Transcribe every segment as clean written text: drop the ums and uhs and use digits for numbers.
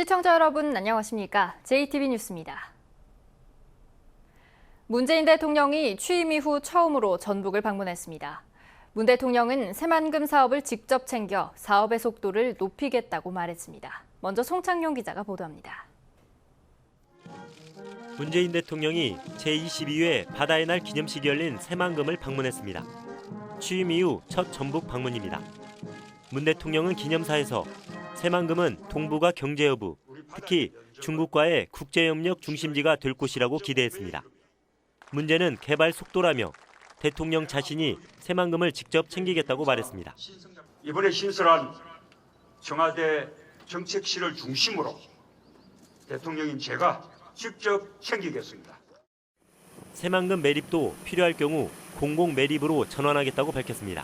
시청자 여러분 안녕하십니까? JTB 뉴스입니다. 문재인 대통령이 취임 이후 처음으로 전북을 방문했습니다. 문 대통령은 새만금 사업을 직접 챙겨 사업의 속도를 높이겠다고 말했습니다. 먼저 송창용 기자가 보도합니다. 문재인 대통령이 제22회 바다의 날 기념식이 열린 새만금을 방문했습니다. 취임 이후 첫 전북 방문입니다. 문 대통령은 기념사에서 새만금은 동북아 경제 여부, 특히 중국과의 국제협력 중심지가 될 곳이라고 기대했습니다. 문제는 개발 속도라며 대통령 자신이 새만금을 직접 챙기겠다고 말했습니다. 이번에 신설한 청와대 정책실을 중심으로 대통령인 제가 직접 챙기겠습니다. 새만금 매립도 필요할 경우 공공 매립으로 전환하겠다고 밝혔습니다.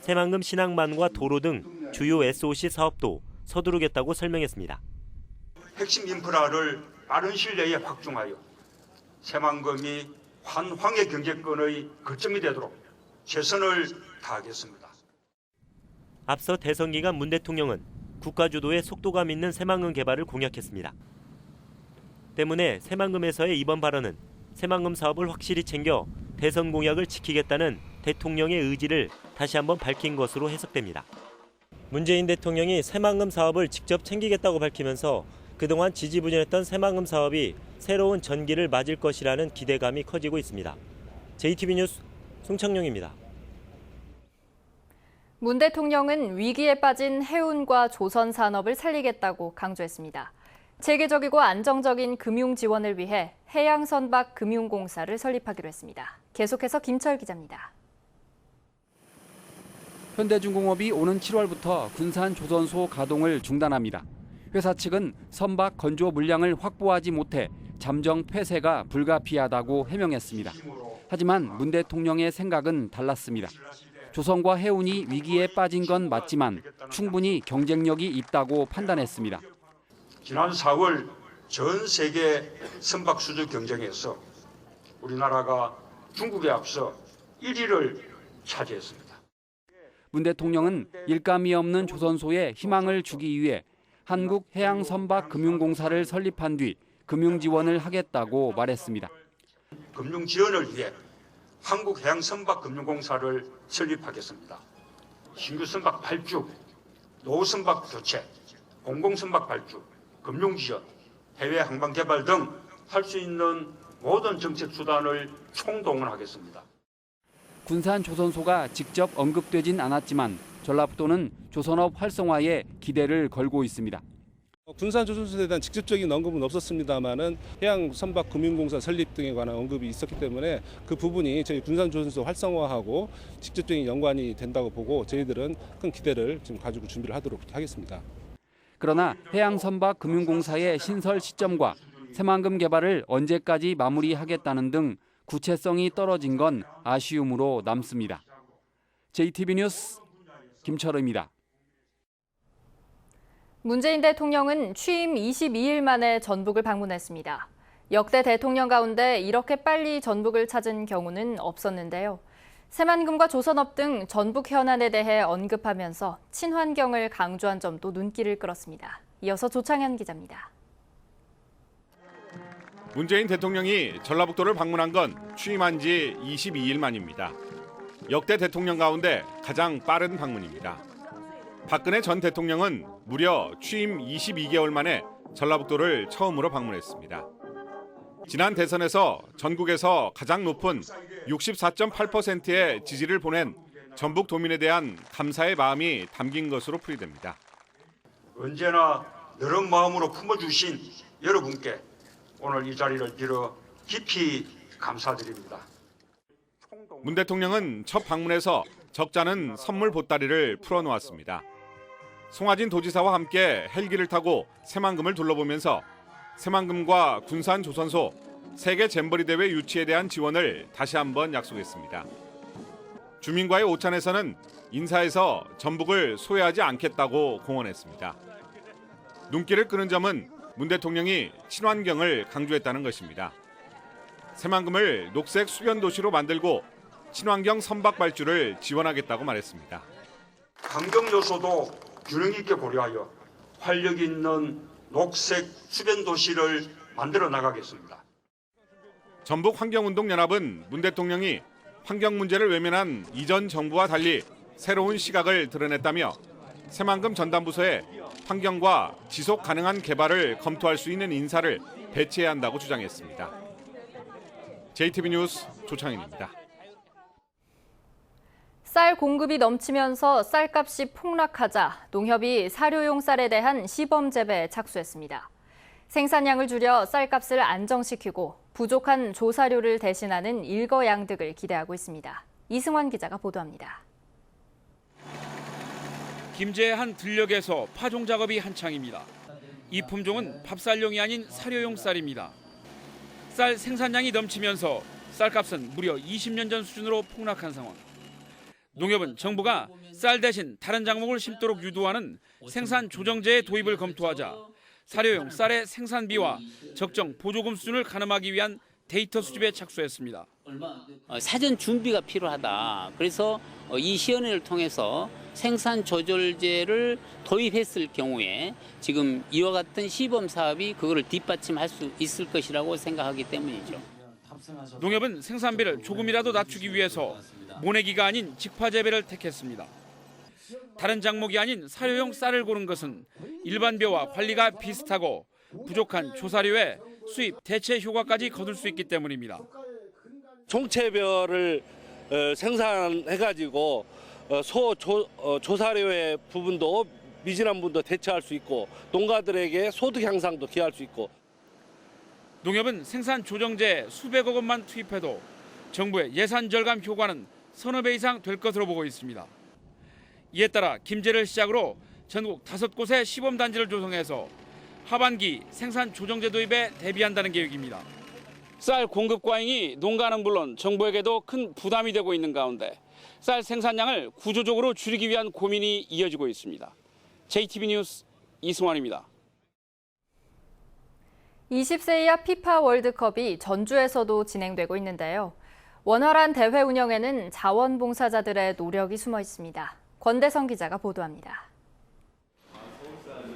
새만금 신항만과 도로 등 주요 SOC 사업도 서두르겠다고 설명했습니다. 핵심 인프라를 빠른 시일 내에 확충하여 새만금이 환황의 경제권의 거점이 되도록 최선을 다하겠습니다. 앞서 대선 기간 문 대통령은 국가 주도의 속도감 있는 새만금 개발을 공약했습니다. 때문에 새만금에서의 이번 발언은 새만금 사업을 확실히 챙겨 대선 공약을 지키겠다는 대통령의 의지를 다시 한번 밝힌 것으로 해석됩니다. 문재인 대통령이 새만금 사업을 직접 챙기겠다고 밝히면서 그동안 지지부진했던 새만금 사업이 새로운 전기를 맞을 것이라는 기대감이 커지고 있습니다. JTB 뉴스 송창용입니다. 문 대통령은 위기에 빠진 해운과 조선 산업을 살리겠다고 강조했습니다. 체계적이고 안정적인 금융 지원을 위해 해양선박금융공사를 설립하기로 했습니다. 계속해서 김철 기자입니다. 현대중공업이 오는 7월부터 군산조선소 가동을 중단합니다. 회사 측은 선박 건조 물량을 확보하지 못해 잠정 폐쇄가 불가피하다고 해명했습니다. 하지만 문 대통령의 생각은 달랐습니다. 조선과 해운이 위기에 빠진 건 맞지만 충분히 경쟁력이 있다고 판단했습니다. 지난 4월 전 세계 선박 수주 경쟁에서 우리나라가 중국에 앞서 1위를 차지했습니다. 문 대통령은 일감이 없는 조선소에 희망을 주기 위해 한국해양선박금융공사를 설립한 뒤 금융 지원을 하겠다고 말했습니다. 금융 지원을 위해 한국해양선박금융공사를 설립하겠습니다. 신규 선박 발주, 노후 선박 교체, 공공선박 발주, 금융 지원, 해외 항만 개발 등 할 수 있는 모든 정책 수단을 총동원하겠습니다. 군산조선소가 직접 언급되진 않았지만 전라북도는 조선업 활성화에 기대를 걸고 있습니다. 군산조선소에 대한 직접적인 언급은 없었습니다만은 해양선박금융공사 설립 등에 관한 언급이 있었기 때문에 그 부분이 저희 군산조선소 활성화하고 직접적인 연관이 된다고 보고 저희들은 큰 기대를 지금 가지고 준비를 하도록 하겠습니다. 그러나 해양선박금융공사의 신설 시점과 새만금 개발을 언제까지 마무리하겠다는 등 구체성이 떨어진 건 아쉬움으로 남습니다. JTB 뉴스 김철우입니다. 문재인 대통령은 취임 22일 만에 전북을 방문했습니다. 역대 대통령 가운데 이렇게 빨리 전북을 찾은 경우는 없었는데요. 새만금과 조선업 등 전북 현안에 대해 언급하면서 친환경을 강조한 점도 눈길을 끌었습니다. 이어서 조창현 기자입니다. 문재인 대통령이 전라북도를 방문한 건 취임한 지 22일 만입니다. 역대 대통령 가운데 가장 빠른 방문입니다. 박근혜 전 대통령은 무려 취임 22개월 만에 전라북도를 처음으로 방문했습니다. 지난 대선에서 전국에서 가장 높은 64.8%의 지지를 보낸 전북도민에 대한 감사의 마음이 담긴 것으로 풀이됩니다. 언제나 너른 마음으로 품어주신 여러분께 오늘 이 자리를 빌어 깊이 감사드립니다. 문 대통령은 첫 방문에서 적잖은 선물 보따리를 풀어놓았습니다. 송하진 도지사와 함께 헬기를 타고 새만금을 둘러보면서 새만금과 군산조선소 세계 잼버리 대회 유치에 대한 지원을 다시 한번 약속했습니다. 주민과의 오찬에서는 인사에서 전북을 소외하지 않겠다고 공언했습니다. 눈길을 끄는 점은 문 대통령이 친환경을 강조했다는 것입니다. 새만금을 녹색 수변 도시로 만들고 친환경 선박 발주를 지원하겠다고 말했습니다. 환경 요소도 균형 있게 고려하여 활력 있는 녹색 수변 도시를 만들어 나가겠습니다. 전북환경운동연합은 문 대통령이 환경 문제를 외면한 이전 정부와 달리 새로운 시각을 드러냈다며 새만금 전담부서에 환경과 지속 가능한 개발을 검토할 수 있는 인사를 배치해야 한다고 주장했습니다. JTB 뉴스 조창인입니다. 쌀 공급이 넘치면서 쌀값이 폭락하자 농협이 사료용 쌀에 대한 시범 재배에 착수했습니다. 생산량을 줄여 쌀값을 안정시키고 부족한 조사료를 대신하는 일거양득을 기대하고 있습니다. 이승환 기자가 보도합니다. 김제의 한 들녘에서 파종 작업이 한창입니다. 이 품종은 밥쌀용이 아닌 사료용 쌀입니다. 쌀 생산량이 넘치면서 쌀값은 무려 20년 전 수준으로 폭락한 상황. 농협은 정부가 쌀 대신 다른 작물을 심도록 유도하는 생산 조정제의 도입을 검토하자 사료용 쌀의 생산비와 적정 보조금 수준을 가늠하기 위한 데이터 수집에 착수했습니다. 사전 준비가 필요하다. 그래서 이 시연회를 통해서 생산 조절제를 도입했을 경우에 지금 이와 같은 시범 사업이 그거를 뒷받침할 수 있을 것이라고 생각하기 때문이죠. 농협은 생산비를 조금이라도 낮추기 위해서 모내기가 아닌 직화 재배를 택했습니다. 다른 작목이 아닌 사료용 쌀을 고른 것은 일반벼와 관리가 비슷하고 부족한 조사료에 수입 대체 효과까지 거둘 수 있기 때문입니다. 종체별을 생산해가지고 조사료의 부분도 미진한 부분도 대체할 수 있고 농가들에게 소득 향상도 기여할 수 있고. 농협은 생산 조정제에 수백억 원만 투입해도 정부의 예산 절감 효과는 서너 배 이상 될 것으로 보고 있습니다. 이에 따라 김제를 시작으로 전국 5곳의 시범단지를 조성해서 하반기 생산 조정제 도입에 대비한다는 계획입니다. 쌀 공급 과잉이 농가는 물론 정부에게도 큰 부담이 되고 있는 가운데 쌀 생산량을 구조적으로 줄이기 위한 고민이 이어지고 있습니다. JTB 뉴스 이승환입니다. 20세 이하 피파 월드컵이 전주에서도 진행되고 있는데요. 원활한 대회 운영에는 자원봉사자들의 노력이 숨어 있습니다. 권대성 기자가 보도합니다.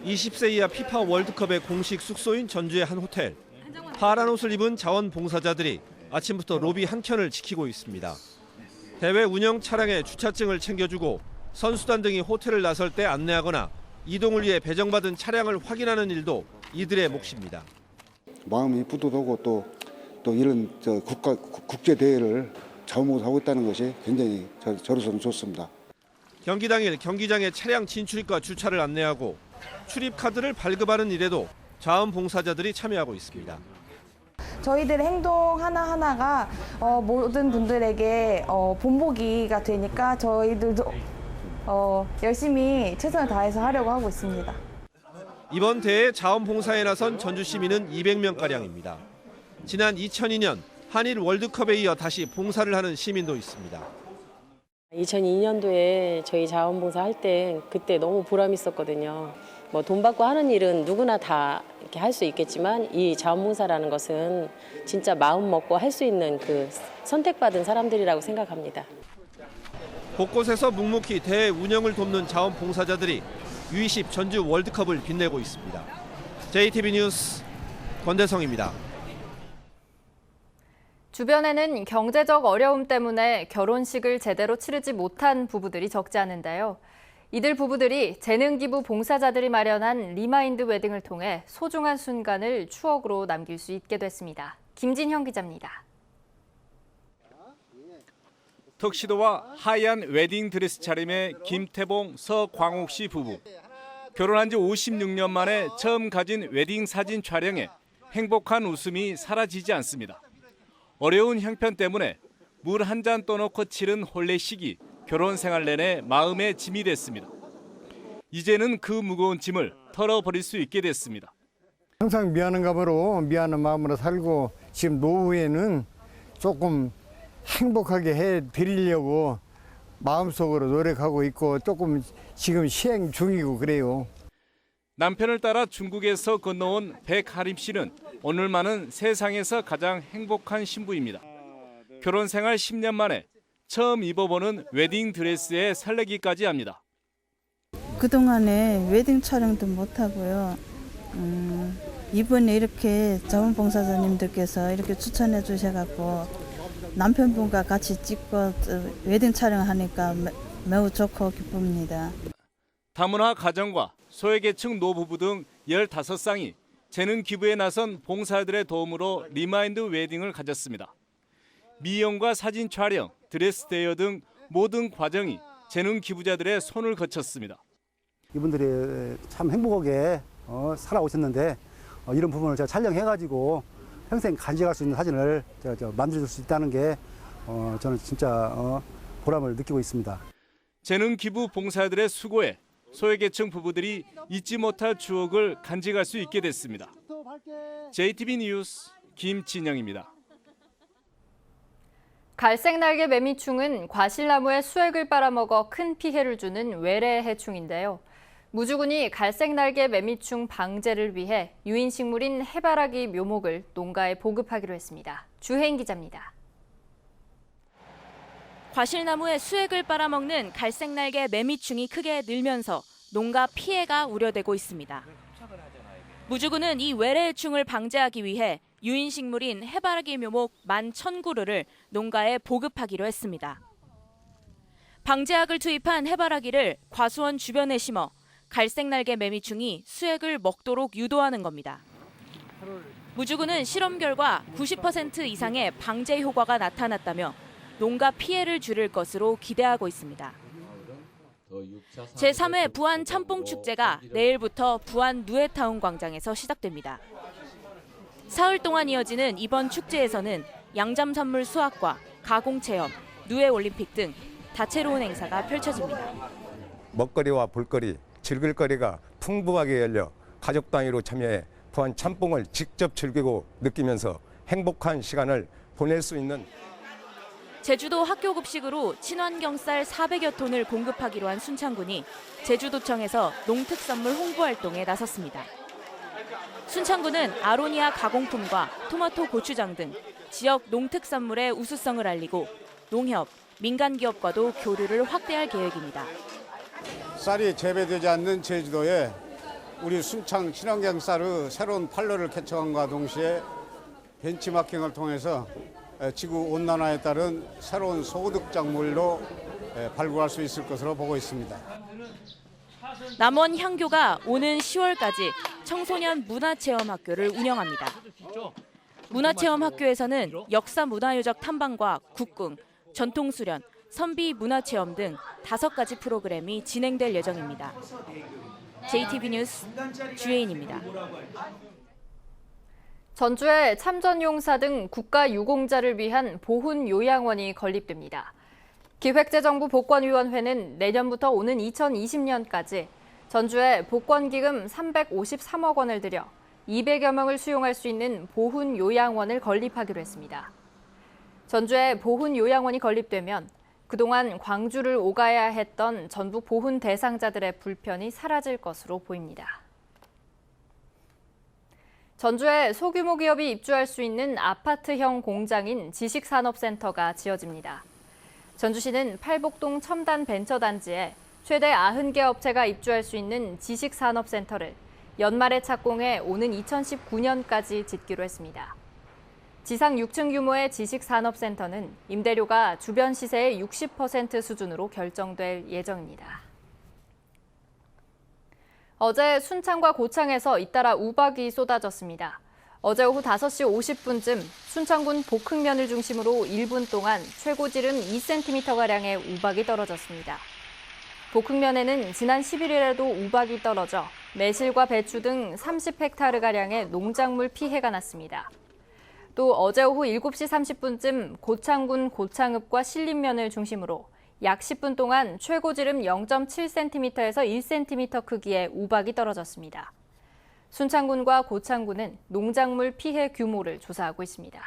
20세 이하 피파 월드컵의 공식 숙소인 전주의 한 호텔. 파란 옷을 입은 자원봉사자들이 아침부터 로비 한켠을 지키고 있습니다. 대회 운영 차량의 주차증을 챙겨주고 선수단 등이 호텔을 나설 때 안내하거나 이동을 위해 배정받은 차량을 확인하는 일도 이들의 몫입니다. 마음이 뿌듯하고 또 이런 국제 대회를 자원봉사하고 있다는 것이 굉장히 저로서는 좋습니다. 경기 당일 경기장의 차량 진출입과 주차를 안내하고 출입 카드를 발급하는 일에도 자원봉사자들이 참여하고 있습니다. 저희들의 행동 하나하나가 모든 분들에게 본보기가 되니까 저희들도 열심히 최선을 다해서 하려고 하고 있습니다. 이번 대회 자원봉사에 나선 전주 시민은 200명가량입니다. 지난 2002년 한일 월드컵에 이어 다시 봉사를 하는 시민도 있습니다. 2002년도에 저희 자원봉사 할 때 그때 너무 보람 있었거든요. 뭐 돈 받고 하는 일은 누구나 다 이렇게 할 수 있겠지만 이 자원봉사라는 것은 진짜 마음 먹고 할 수 있는 그 선택받은 사람들이라고 생각합니다. 곳곳에서 묵묵히 대회 운영을 돕는 자원봉사자들이 U20 전주 월드컵을 빛내고 있습니다. JTB 뉴스 권대성입니다. 주변에는 경제적 어려움 때문에 결혼식을 제대로 치르지 못한 부부들이 적지 않은데요. 이들 부부들이 재능기부 봉사자들이 마련한 리마인드 웨딩을 통해 소중한 순간을 추억으로 남길 수 있게 됐습니다. 김진형 기자입니다. 턱시도와 하얀 웨딩 드레스 차림의 김태봉, 서광옥 씨 부부. 결혼한 지 56년 만에 처음 가진 웨딩 사진 촬영에 행복한 웃음이 사라지지 않습니다. 어려운 형편 때문에 물 한 잔 떠놓고 치른 혼례식이 결혼 생활 내내 마음의 짐이 됐습니다. 이제는 그 무거운 짐을 털어버릴 수 있게 됐습니다. 항상 미안한 마음으로 살고 지금 노후에는 조금 행복하게 해드리려고 마음속으로 노력하고 있고 조금 지금 시행 중이고 그래요. 남편을 따라 중국에서 건너온 백하림 씨는 오늘만은 세상에서 가장 행복한 신부입니다. 결혼 생활 10년 만에 처음 입어보는 웨딩 드레스에 설레기까지 합니다. 그동안에 웨딩 촬영도 못하고요. 이번에 이렇게 자원봉사자님들께서 이렇게 추천해 주셔갖고 남편분과 같이 찍고 웨딩 촬영하니까 매우 좋고 기쁩니다. 다문화 가정과 소외계층 노부부 등 15쌍이 재능 기부에 나선 봉사들의 도움으로 리마인드 웨딩을 가졌습니다. 미용과 사진 촬영, 드레스 대여 등 모든 과정이 재능 기부자들의 손을 거쳤습니다. 이분들이 참 행복하게 살아오셨는데 이런 부분을 제가 촬영해가지고 평생 간직할 수 있는 사진을 만들어줄 수 있다는 게 저는 진짜 보람을 느끼고 있습니다. 재능 기부 봉사들의 수고에 소외계층 부부들이 잊지 못할 추억을 간직할 수 있게 됐습니다. JTB 뉴스 김진영입니다. 갈색날개 매미충은 과실나무의 수액을 빨아먹어 큰 피해를 주는 외래 해충인데요. 무주군이 갈색날개 매미충 방제를 위해 유인식물인 해바라기 묘목을 농가에 보급하기로 했습니다. 주혜인 기자입니다. 과실나무의 수액을 빨아먹는 갈색날개 매미충이 크게 늘면서 농가 피해가 우려되고 있습니다. 무주군은 이 외래해충을 방제하기 위해 유인식물인 해바라기 묘목 11,000그루를 농가에 보급하기로 했습니다. 방제약을 투입한 해바라기를 과수원 주변에 심어 갈색날개 매미충이 수액을 먹도록 유도하는 겁니다. 무주군은 실험 결과 90% 이상의 방제 효과가 나타났다며 농가 피해를 줄일 것으로 기대하고 있습니다. 제3회 부안 참뽕 축제가 내일부터 부안 누에타운 광장에서 시작됩니다. 사흘 동안 이어지는 이번 축제에서는 양잠 선물 수확과 가공 체험, 누에 올림픽 등 다채로운 행사가 펼쳐집니다. 먹거리와 볼거리, 즐길거리가 풍부하게 열려 가족 단위로 참여해 부안 참뽕을 직접 즐기고 느끼면서 행복한 시간을 보낼 수 있는 제주도 학교 급식으로 친환경쌀 400여 톤을 공급하기로 한 순창군이 제주도청에서 농특산물 홍보 활동에 나섰습니다. 순창군은 아로니아 가공품과 토마토, 고추장 등 지역 농특산물의 우수성을 알리고 농협, 민간기업과도 교류를 확대할 계획입니다. 쌀이 재배되지 않는 제주도에 우리 순창 친환경 쌀의 새로운 판로를 개척함과 동시에 벤치마킹을 통해서 지구온난화에 따른 새로운 소득 작물로 발굴할 수 있을 것으로 보고 있습니다. 남원 향교가 오는 10월까지 청소년 문화체험학교를 운영합니다. 문화체험학교에서는 역사문화유적 탐방과 국궁, 전통수련, 선비문화체험 등 5가지 프로그램이 진행될 예정입니다. JTB 뉴스 주혜인입니다. 전주에 참전용사 등 국가유공자를 위한 보훈요양원이 건립됩니다. 기획재정부 복권위원회는 내년부터 오는 2020년까지 전주에 복권기금 353억 원을 들여 200여 명을 수용할 수 있는 보훈요양원을 건립하기로 했습니다. 전주에 보훈요양원이 건립되면 그동안 광주를 오가야 했던 전북 보훈 대상자들의 불편이 사라질 것으로 보입니다. 전주에 소규모 기업이 입주할 수 있는 아파트형 공장인 지식산업센터가 지어집니다. 전주시는 팔복동 첨단벤처단지에 최대 90개 업체가 입주할 수 있는 지식산업센터를 연말에 착공해 오는 2019년까지 짓기로 했습니다. 지상 6층 규모의 지식산업센터는 임대료가 주변 시세의 60% 수준으로 결정될 예정입니다. 어제 순창과 고창에서 잇따라 우박이 쏟아졌습니다. 어제 오후 5시 50분쯤 순창군 복흥면을 중심으로 1분 동안 최고지름 2cm가량의 우박이 떨어졌습니다. 복흥면에는 지난 11일에도 우박이 떨어져 매실과 배추 등 30헥타르가량의 농작물 피해가 났습니다. 또 어제 오후 7시 30분쯤 고창군 고창읍과 신림면을 중심으로 약 10분 동안 최고지름 0.7cm에서 1cm 크기의 우박이 떨어졌습니다. 순창군과 고창군은 농작물 피해 규모를 조사하고 있습니다.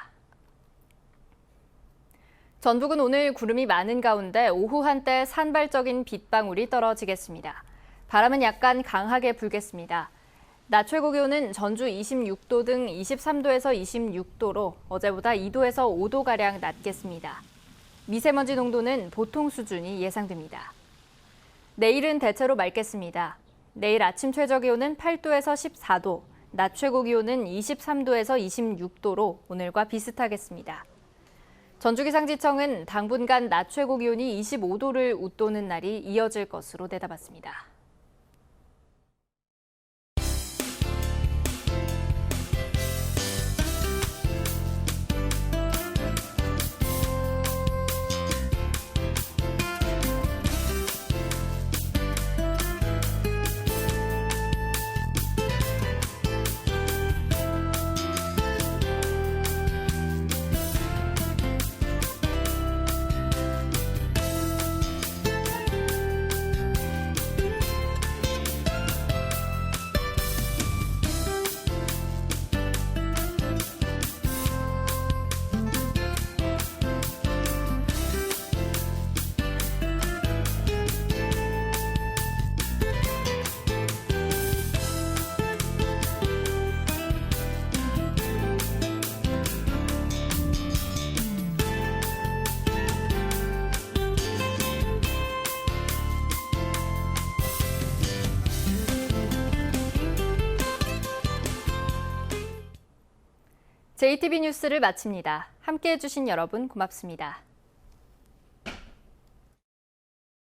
전북은 오늘 구름이 많은 가운데 오후 한때 산발적인 빗방울이 떨어지겠습니다. 바람은 약간 강하게 불겠습니다. 낮 최고 기온은 전주 26도 등 23도에서 26도로 어제보다 2도에서 5도가량 낮겠습니다. 미세먼지 농도는 보통 수준이 예상됩니다. 내일은 대체로 맑겠습니다. 내일 아침 최저 기온은 8도에서 14도, 낮 최고 기온은 23도에서 26도로 오늘과 비슷하겠습니다. 전주기상지청은 당분간 낮 최고 기온이 25도를 웃도는 날이 이어질 것으로 내다봤습니다. JTB 뉴스를 마칩니다. 함께해 주신 여러분 고맙습니다.